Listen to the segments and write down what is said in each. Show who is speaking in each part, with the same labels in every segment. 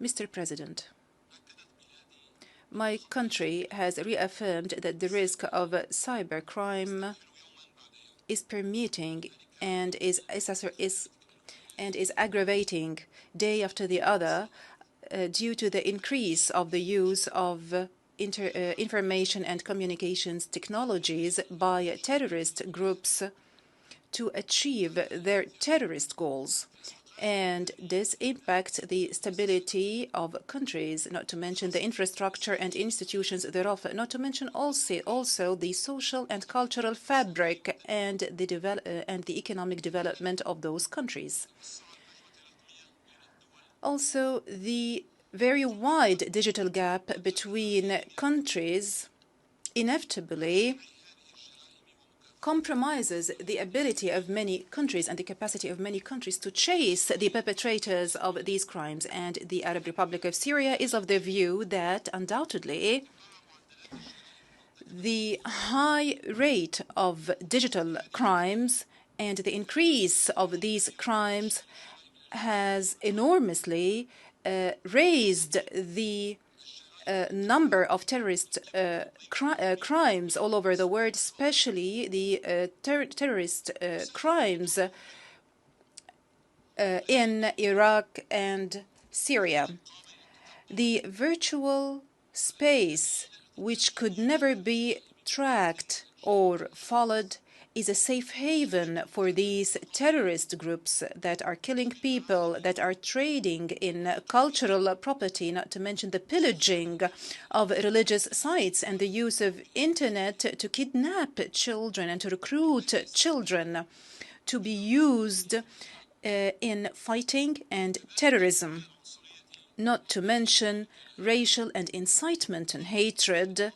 Speaker 1: Mr. President, my country has reaffirmed that the risk of cybercrime is permeating and is aggravating day after the other due to the increase of the use of information and communications technologies by terrorist groups to achieve their terrorist goals. And this impacts the stability of countries, not to mention the infrastructure and institutions thereof, not to mention also the social and cultural fabric and the economic development of those countries. Also, the very wide digital gap between countries inevitably compromises the ability of many countries and the capacity of many countries to chase the perpetrators of these crimes. And the Arab Republic of Syria is of the view that undoubtedly the high rate of digital crimes and the increase of these crimes has enormously raised the number of terrorist crimes all over the world, especially the terrorist crimes in Iraq and Syria. The virtual space, which could never be tracked or followed, is a safe haven for these terrorist groups that are killing people, that are trading in cultural property, not to mention the pillaging of religious sites and the use of internet to kidnap children and to recruit children to be used in fighting and terrorism, not to mention racial and incitement and hatred,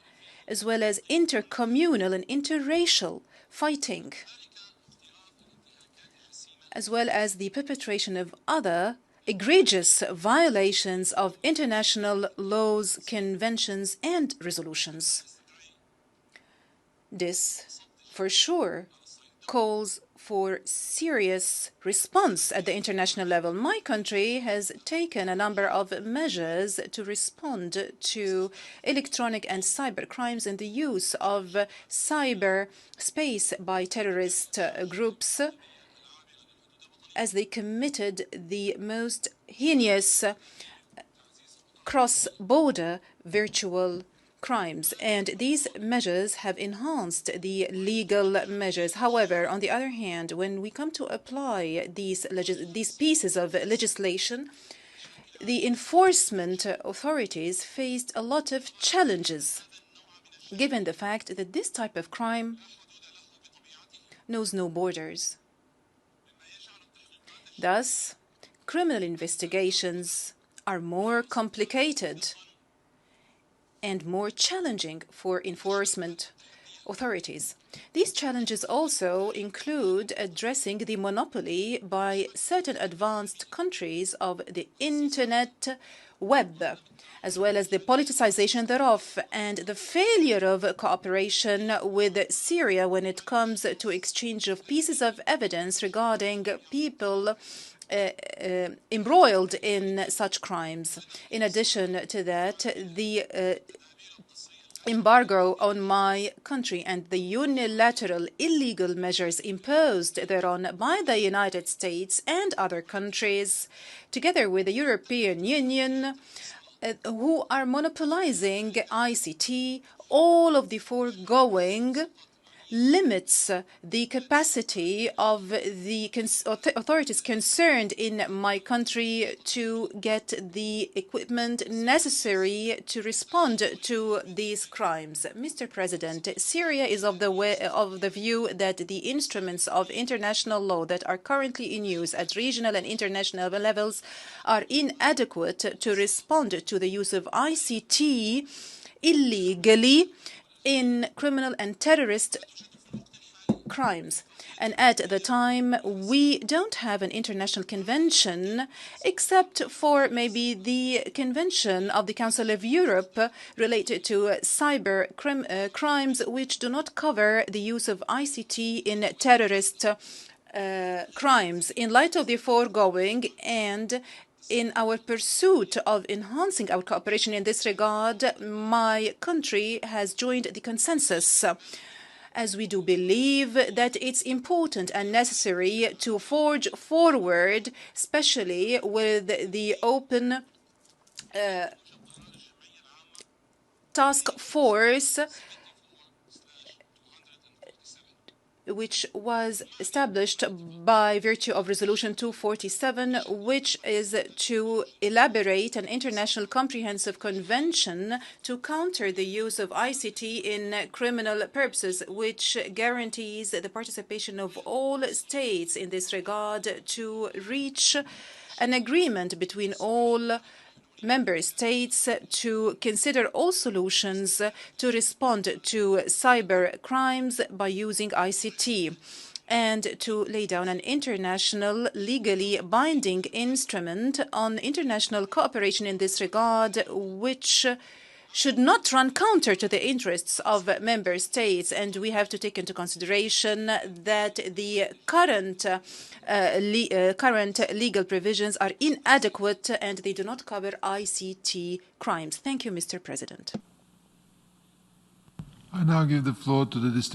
Speaker 1: as well as intercommunal and interracial fighting, as well as the perpetration of other egregious violations of international laws, conventions, and resolutions. This, for sure, calls for serious response at the international level. My country has taken a number of measures to respond to electronic and cyber crimes and the use of cyber space by terrorist groups as they committed the most heinous cross-border virtual crimes, and these measures have enhanced the legal measures. However, on the other hand, when we come to apply these pieces of legislation, the enforcement authorities faced a lot of challenges, given the fact that this type of crime knows no borders. Thus, criminal investigations are more complicated and more challenging for enforcement authorities. These challenges also include addressing the monopoly by certain advanced countries of the internet web, as well as the politicization thereof, and the failure of cooperation with Syria when it comes to exchange of pieces of evidence regarding people embroiled in such crimes. In addition to that, the embargo on my country and the unilateral illegal measures imposed thereon by the United States and other countries, together with the European Union, who are monopolizing ICT, all of the foregoing limits the capacity of the authorities concerned in my country to get the equipment necessary to respond to these crimes. Mr. President, Syria is of the view that the instruments of international law that are currently in use at regional and international levels are inadequate to respond to the use of ICT illegally in criminal and terrorist crimes. And at the time, we don't have an international convention except for maybe the Convention of the Council of Europe related to cyber crimes, which do not cover the use of ICT in terrorist crimes. In light of the foregoing and in our pursuit of enhancing our cooperation in this regard, my country has joined the consensus, as we do believe that it's important and necessary to forge forward, especially with the open task force which was established by virtue of Resolution 247, which is to elaborate an international comprehensive convention to counter the use of ICT in criminal purposes, which guarantees the participation of all states in this regard to reach an agreement between all member states to consider all solutions to respond to cyber crimes by using ICT, and to lay down an international legally binding instrument on international cooperation in this regard, which should not run counter to the interests of member states. And we have to take into consideration that the current legal provisions are inadequate and they do not cover ICT crimes. Thank you, Mr. President.
Speaker 2: I now give the floor to the distinguished